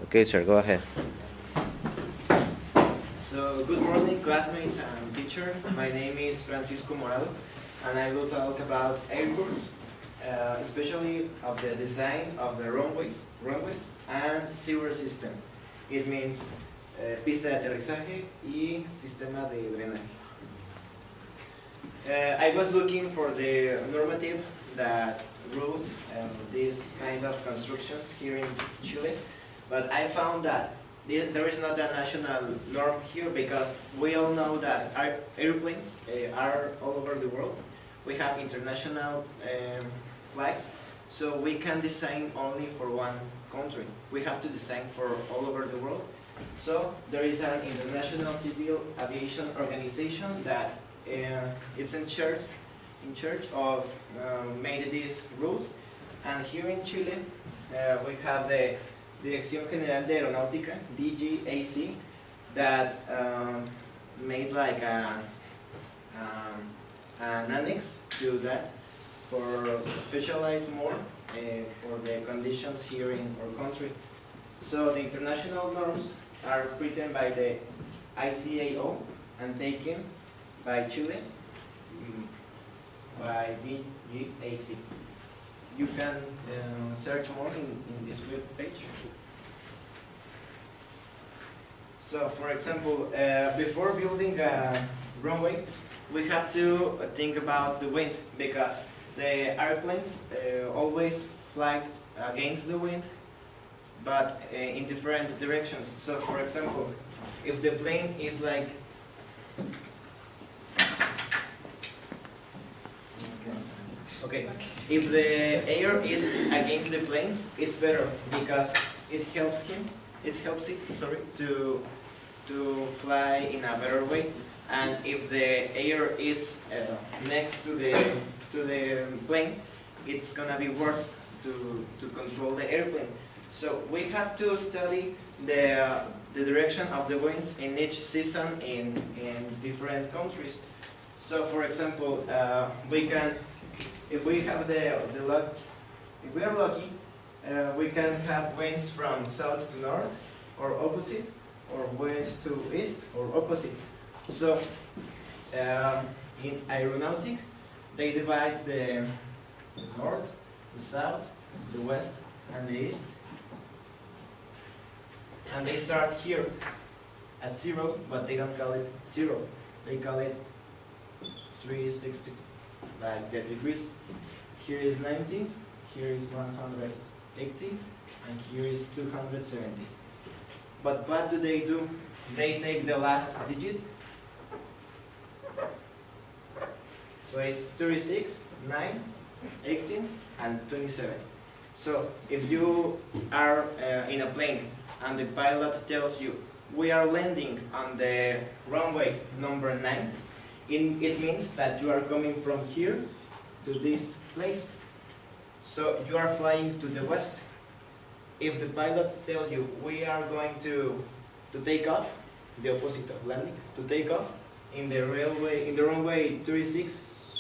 Okay, sir, go ahead. So, good morning, classmates and teacher. My name is Francisco Morado, and I will talk about airports, especially of the design of the runways and sewer system. It means pista de aterrizaje y sistema de drenaje. I was looking for the normative that rules these kind of constructions here in Chile, but I found that there is not a national norm here because we all know that our airplanes are all over the world. We have international flags, so we can design only for one country. We have to design for all over the world. So there is an international civil aviation organization that is in charge of made these rules. And here in Chile, we have the Dirección General de Aeronáutica, DGAC, that made like an annex to that for specialize more for the conditions here in our country. So the international norms are written by the ICAO and taken by Chile by DGAC. You can search more in this web page. So, for example, before building a runway, we have to think about the wind because the airplanes always fly against the wind, but in different directions. So, for example, if the plane is like okay, if the air is against the plane, it's better because it helps it to fly in a better way. And if the air is next to the plane, it's gonna be worse to control the airplane. So we have to study the direction of the winds in each season in different countries. So, for example, we can. If we have if we are lucky, we can have winds from south to north, or opposite, or west to east, or opposite. So, in aeronautic, they divide the north, the south, the west, and the east. And they start here at 0, but they don't call it 0. They call it 360. Like the degrees. Here is 90, here is 180, and here is 270. But what do? They take the last digit. So it's 36, 9, 18, and 27. So if you are in a plane and the pilot tells you, we are landing on the runway number 9, it means that you are coming from here to this place. So you are flying to the west. If the pilot tells you we are going to take off, the opposite of landing, to take off in the runway 36,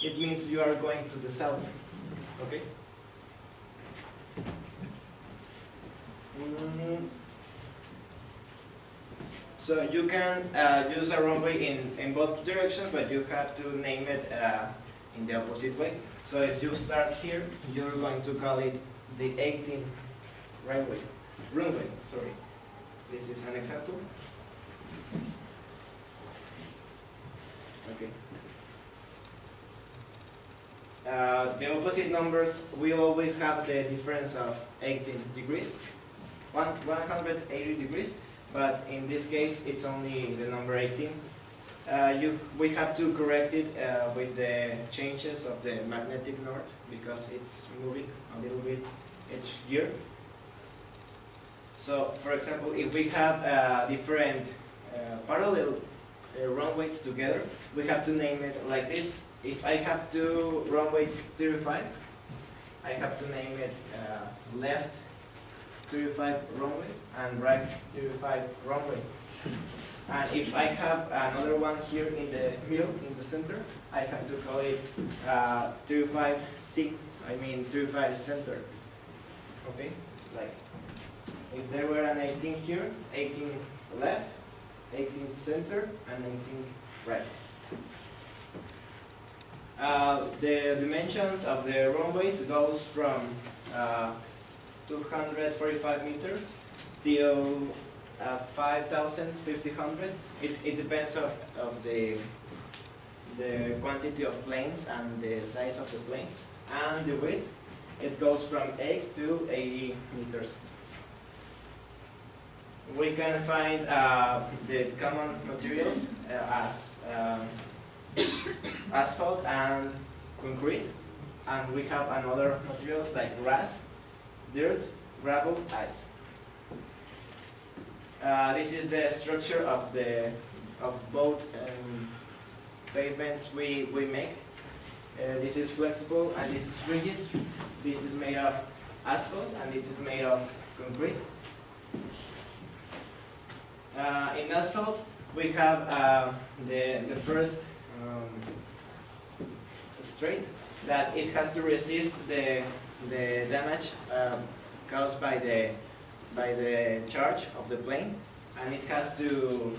it means you are going to the south. Okay? So you can use a runway in both directions, but you have to name it in the opposite way. So if you start here, you're going to call it the 18th runway. Sorry. This is an example. Okay. The opposite numbers will always have the difference of 18 degrees, 180 degrees. But in this case, it's only the number 18. We have to correct it with the changes of the magnetic north because it's moving a little bit each year. So, for example, if we have different parallel runways together, we have to name it like this. If I have two runways 35, I have to name it left 35 runway and right 35 runway. And if I have another one here in the middle, in the center, I have to call it 35 center. Okay, it's like if there were an 18 here, 18 left, 18 center, and 18 right. The dimensions of the runways goes from 245 meters till 5,500. It depends of the quantity of planes and the size of the planes. And the width, it goes from 8 to 80 meters. We can find the common materials as asphalt and concrete, and we have another materials like grass, dirt, gravel, ice. This is the structure of both pavements we make. This is flexible and this is rigid. This is made of asphalt and this is made of concrete. In asphalt, we have the first straight that it has to resist the damage caused by the charge of the plane, and it has to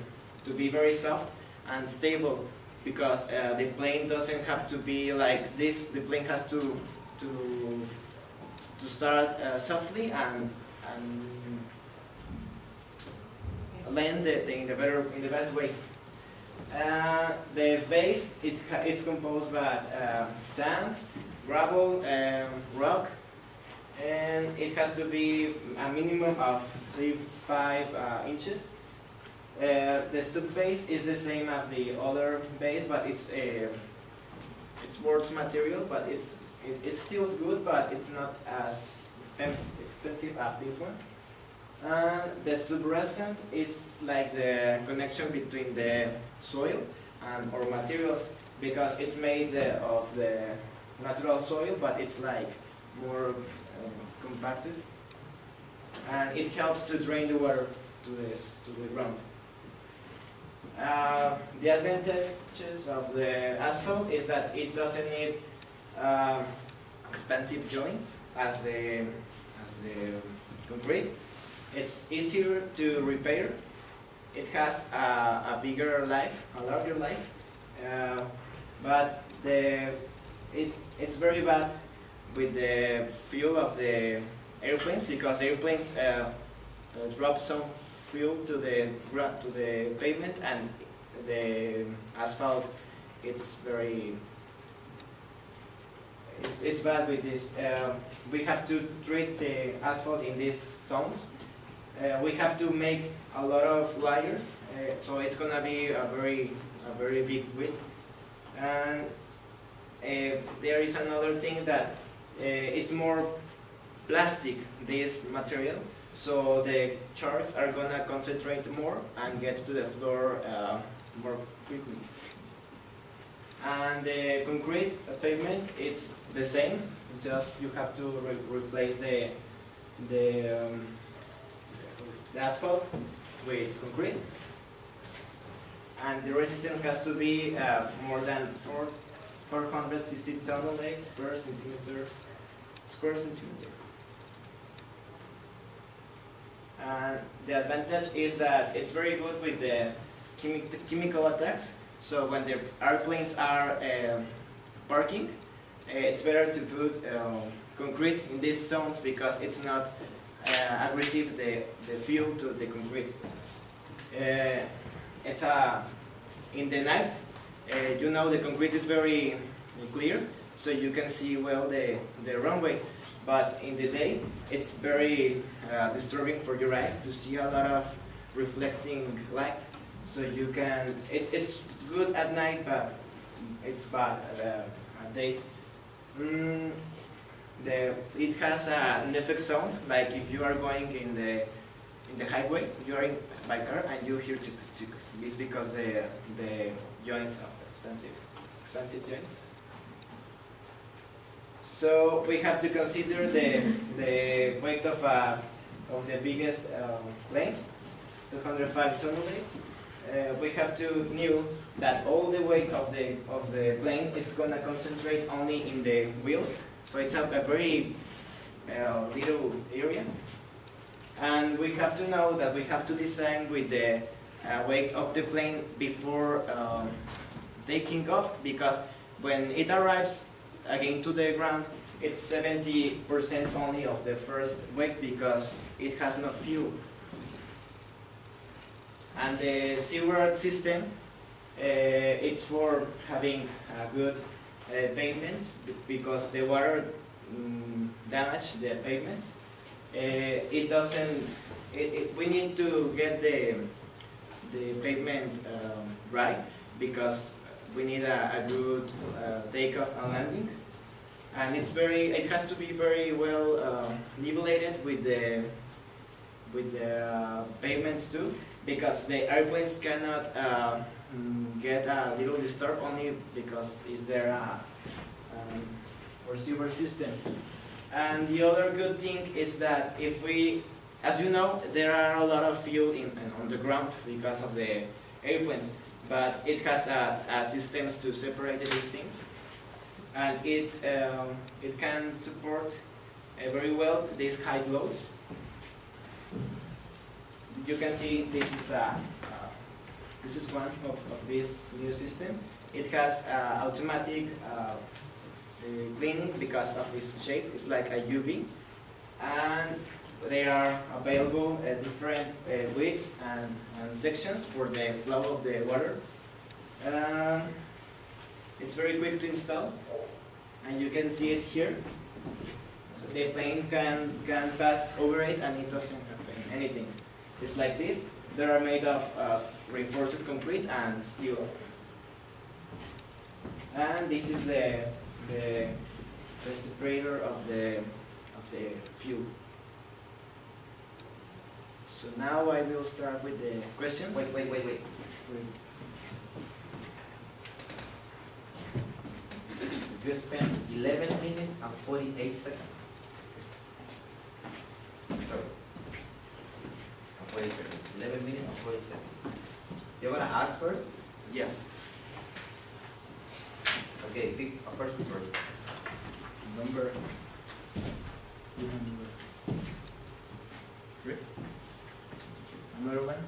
be very soft and stable, because the plane doesn't have to be like this. The plane has to start softly and land in the best way. The base, it's composed by sand, gravel, rock, and it has to be a minimum of 5 inches. The sub-base is the same as the other base, but it's worse material, but it still good, but it's not as expensive as this one. The subrescent is like the connection between the soil and our materials, because it's made of the natural soil, but it's like more compacted, and it helps to drain the water to the ground. The advantages of the asphalt is that it doesn't need expensive joints as the concrete. It's easier to repair. It has a bigger life, a larger life, but it's very bad with the fuel of the airplanes, because airplanes drop some fuel to the pavement, and the asphalt, it's bad with this. We have to treat the asphalt in these zones. We have to make a lot of layers, so it's gonna be a very big width. And there is another thing that it's more plastic, this material, so the shards are gonna concentrate more and get to the floor more quickly. And the concrete pavement, it's the same, just you have to replace the asphalt with concrete, and the resistance has to be more than 460 tonelads per square centimeter. And the advantage is that it's very good with the chemical attacks. So when the airplanes are parking, it's better to put concrete in these zones, because it's not aggressive, the fuel to the concrete. It's in the night, the concrete is very clear, so you can see well the runway. But in the day, it's very disturbing for your eyes to see a lot of reflecting light. So you can, it's good at night, but it's bad at day. It has an effect sound, like if you are going in the highway, you are by car and you hear tick tick. It's because the joints are expensive joints. So we have to consider the weight of the biggest plane, 205 tonelads. We have to know that all the weight of the plane, it's gonna concentrate only in the wheels. So it's a very little area, And we have to know that we have to design with the weight of the plane before taking off, because when it arrives again to the ground, it's 70% only of the first weight because it has no fuel. And the seaward system, it's for having good pavements, because the water damage the pavements. It doesn't. We need to get the pavement right, because we need a good takeoff and landing, and it has to be very well nivelated with the pavements too, because the airplanes cannot get a little disturbed only because it's their receiver system. And the other good thing is that if we, as you know, there are a lot of fuel on the ground because of the airplanes, but it has systems to separate these things, and it can support very well these high loads. You can see this is one of this new system. It has automatic cleaning because of its shape. It's like a UV, and they are available at different widths and sections for the flow of the water. It's very quick to install, and you can see it here. So the plane can pass over it and it doesn't happen anything. It's like this. They are made of reinforced concrete and steel. And this is the separator of the fuel. So now I will start with the questions. Wait. You spent 11 minutes and 48 seconds. Sorry. 40 seconds. 11 minutes and 40 seconds. You're gonna ask first? Yeah. Okay, pick a person first. Number 3. Another one.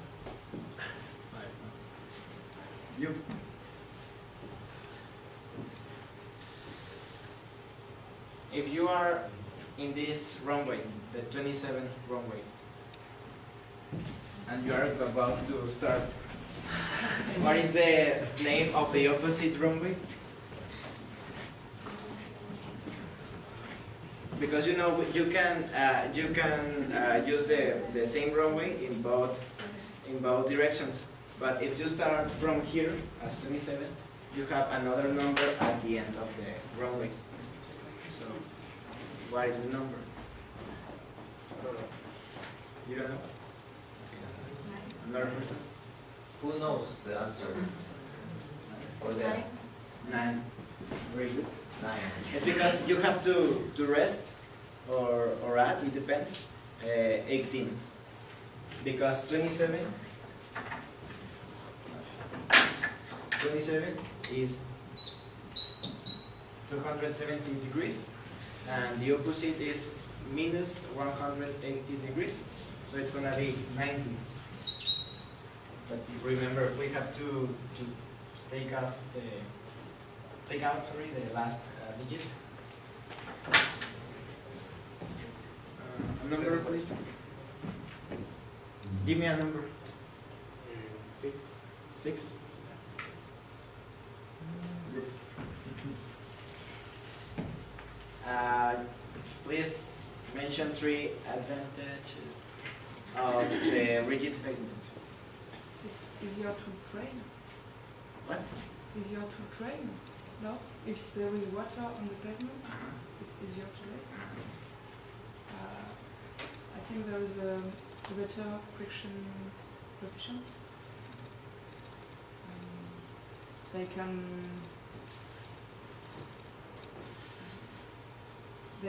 5. You. If you are in this runway, the 27 runway, and you are about to start, what is the name of the opposite runway? Because you know you can use the same runway in both directions. But if you start from here as 27, you have another number at the end of the runway. So what is the number? You don't know? Another person? Who knows the answer? Or the 9. Very good. 9. It's because you have to rest or add, it depends, 18. Because 27 is 270 degrees, and the opposite is minus 180 degrees, so it's going to be 90. But remember, we have to take out the last digit. A number, please. Give me a number. 6. Please mention 3 advantages of the rigid pavement. It's easier to train. What? Easier to train. No? If there is water on the pavement, it's easier to train. I think there is a better friction coefficient. They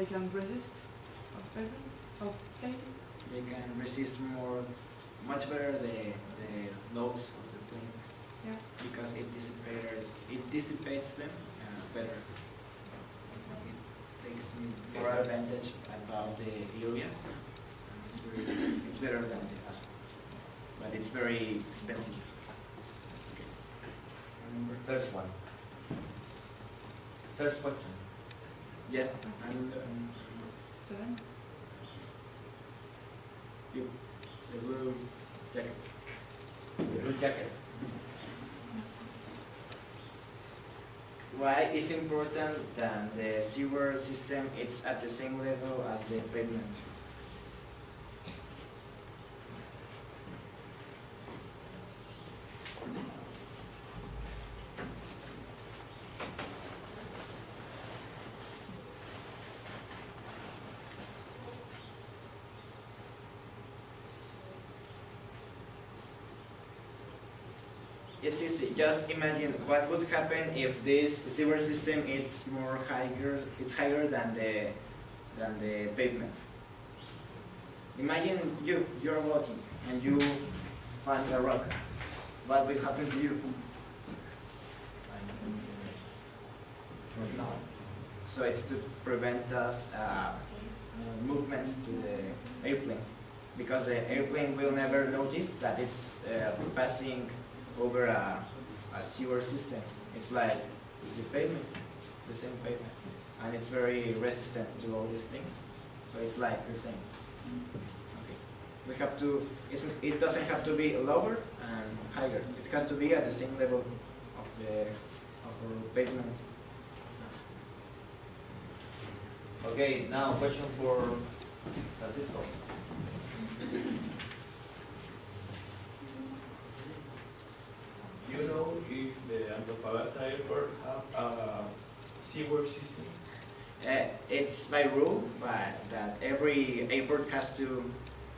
can resist of pain. They can resist much better the loads of the plane. Yeah. Because it dissipates them better. It takes more advantage about the area. it's better than the ASO, but it's very expensive. Remember? First one. First question. Yeah, and 7. you, the blue jacket. The blue jacket. Why is important that the sewer system it's at the same level as the pavement? It's easy. Just imagine what would happen if this sewer system is higher than the pavement. Imagine you're walking and you find a rock. What will happen to you? So it's to prevent us movements to the airplane, because the airplane will never notice that it's passing over a sewer system. It's like the pavement, the same pavement, and it's very resistant to all these things. So it's like the same. Okay. We have to. It doesn't have to be lower and higher. It has to be at the same level of our pavement. Okay, now question for Francisco. Do you know if the Antofagasta airport have a sewer system? It's by rule that every airport has to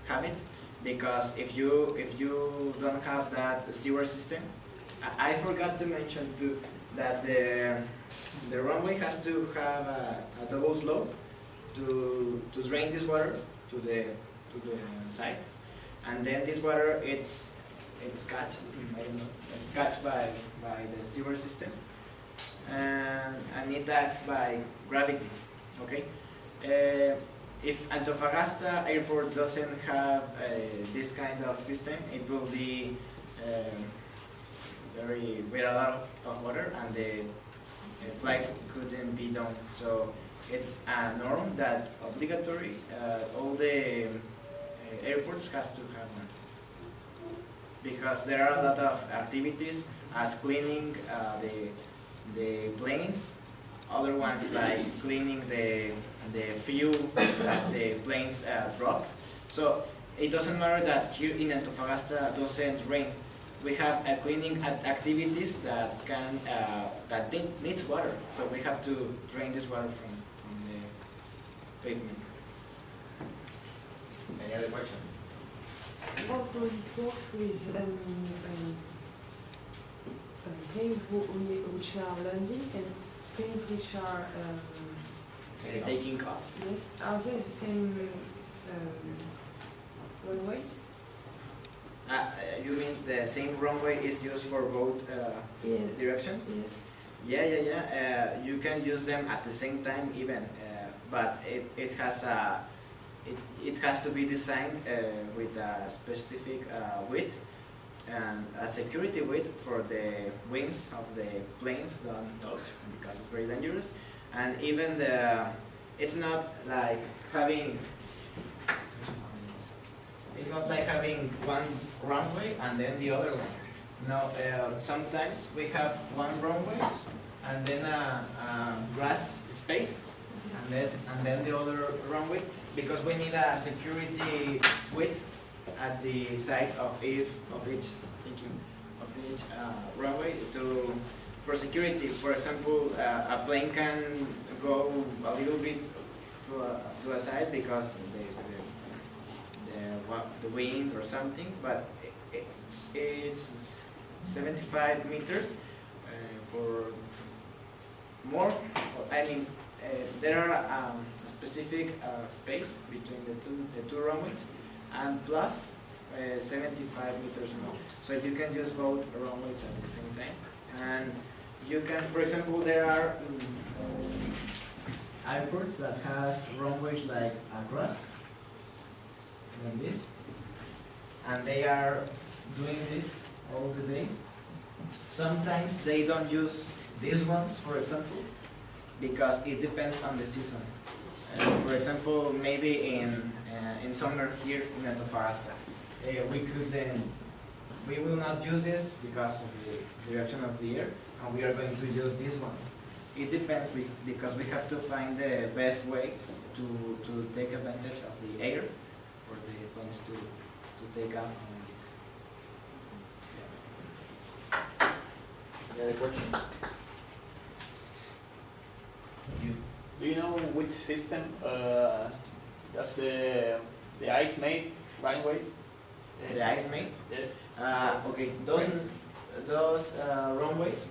have it, because if you don't have that sewer system, I forgot to mention too that the runway has to have a double slope to drain this water to the sides, and then this water it's catched, I don't know, it's catched by the sewer system, and it acts by gravity. Okay, if Antofagasta airport doesn't have this kind of system, it will be with a lot of water, and the flights couldn't be done. So it's a norm that obligatory all the airports has to have one, because there are a lot of activities as cleaning the planes, other ones like cleaning the fuel that the planes drop. So it doesn't matter that here in Antofagasta doesn't rain. We have cleaning activities that needs water, so we have to drain this water from the pavement. Any other question? What does it works with planes which are landing and planes which are Taking off. yes, are they the same runways? You mean the same runway is used for both Yes. directions? Yes. Yeah. You can use them at the same time even, but it has to be designed with a specific width and a security width for the wings of the planes don't touch, because it's very dangerous. And even it's not like having one runway and then the other one. No, sometimes we have one runway and then a grass space and then the other runway, because we need a security width at the sides of each runway for security. For example, a plane can go a little bit to a side because the wind or something, but it's 75 meters for more. I mean, there are a specific space between the two runways, and plus 75 meters more. So you can use both runways at the same time, and you can, for example, there are airports that has runways like a grass. like this, and they are doing this all the day. Sometimes they don't use these ones, for example, because it depends on the season. For example, maybe in summer here in Antofagasta, we will not use this because of the direction of the air, and we are going to use these ones. It depends because we have to find the best way to take advantage of the air for the planes to take off. Any other questions? You. Do you know which system does the ice made runways? The ice made? Yes. Okay, those runways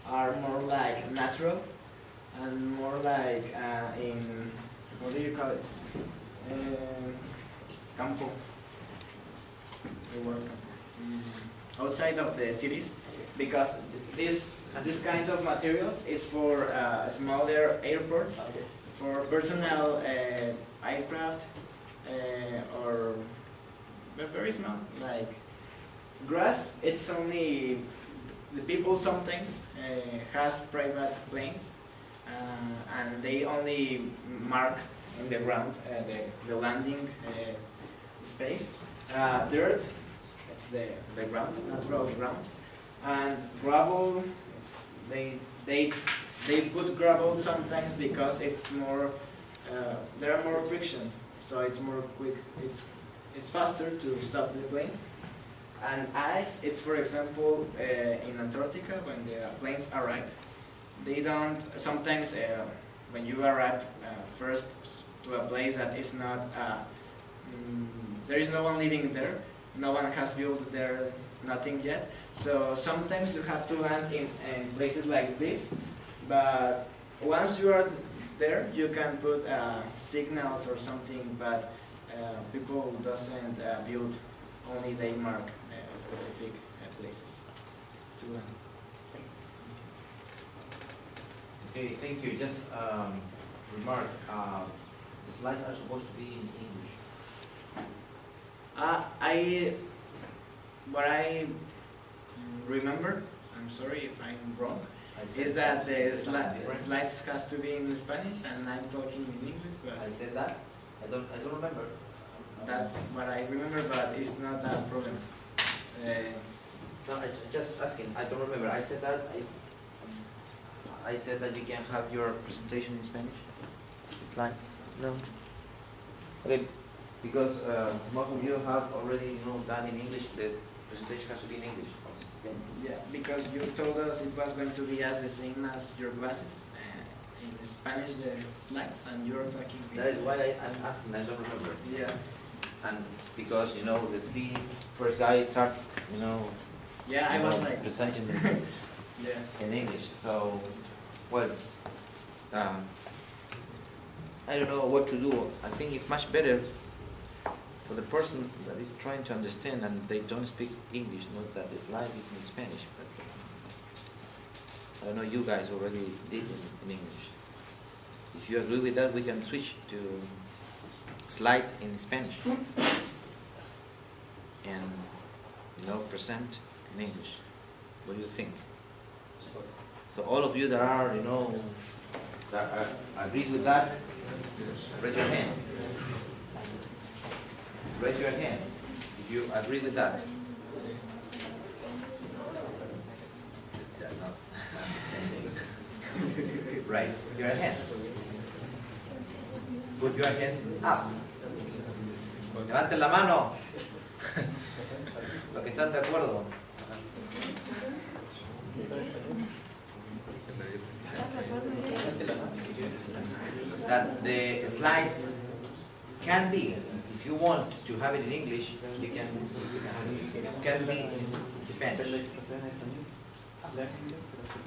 are more like natural and more like in, what do you call it? Campo. The word campo. Outside of the cities, because this kind of materials is for smaller airports, Okay. for personal aircraft, or very small, like grass. It's only the people sometimes has private planes, and they only mark in the ground the landing space. Dirt, it's the ground, natural ground, and gravel. They put gravel sometimes because it's more. There are more friction, so it's more quick. It's faster to stop the plane. And ice, it's for example in Antarctica when the planes arrive. They don't, sometimes when you arrive first to a place that is not, there is no one living there, no one has built there, nothing yet. So sometimes you have to land in places like this, but once you are there, you can put signals or something, but people doesn't build, only they mark specific places to land. Okay, thank you. Just remark, the slides are supposed to be in English. What I remember, I'm sorry if I'm wrong, I said is that the different. slides has to be in Spanish and I'm talking in English, I but said that. I don't remember. that's what I remember, but it's not a problem. No, I just asking. I don't remember. I said that. I said that you can have your presentation in Spanish. Slides. No. Okay. Because most of you have already done in English. The presentation has to be in English. Yeah, because you told us it was going to be as the same as your classes. In Spanish, the slides, and you're talking. That is why I'm asking. I don't remember. Yeah. And because the three first guys start Yeah, I was like. presenting Yeah. in English. So, well, I don't know what to do. I think it's much better for the person that is trying to understand and they don't speak English, not that the slide is in Spanish, but I don't know, you guys already did in English. If you agree with that, we can switch to slides in Spanish and present in English. What do you think? So all of you that are that agree with that, raise your hand. Raise your hand if you agree with that. They're not understanding. Raise your hand. Put your hands up. Levanten la mano. Los que están de acuerdo. That the slides can be, if you want to have it in English, you can be in Spanish.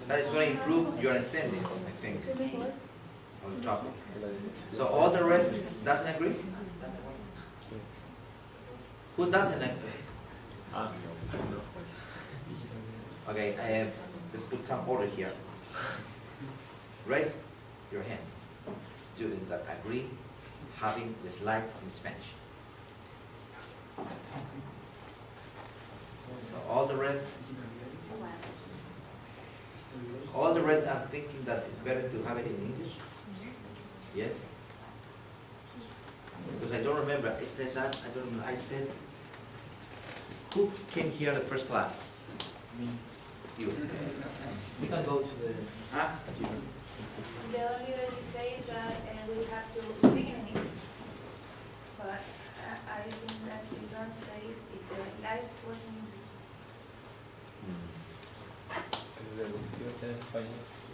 That is going to improve your understanding, I think, on the topic. So all the rest doesn't agree? Who doesn't agree? Okay, let's put some order here. Raise your hand. Students that agree having the slides in Spanish. So all the rest, I'm thinking that it's better to have it in English. Yes? Because I don't remember, I said that, I don't remember, I said, who came here in the first class? Me. You. We can go to the... The only that you say is that we have to speak in English. But I think that you don't say if the life was in English.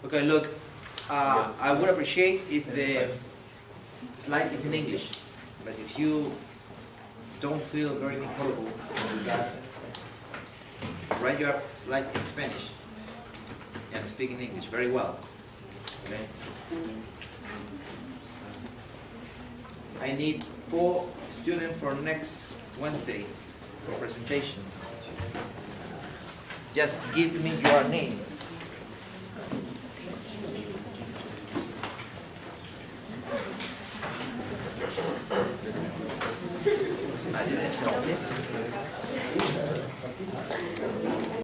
Okay, look, I would appreciate if the slide is in English, but if you don't feel very comfortable with that, write your slide in Spanish and speak in English very well. Okay? I need 4 students for next Wednesday for presentation. Just give me your names. I didn't know this.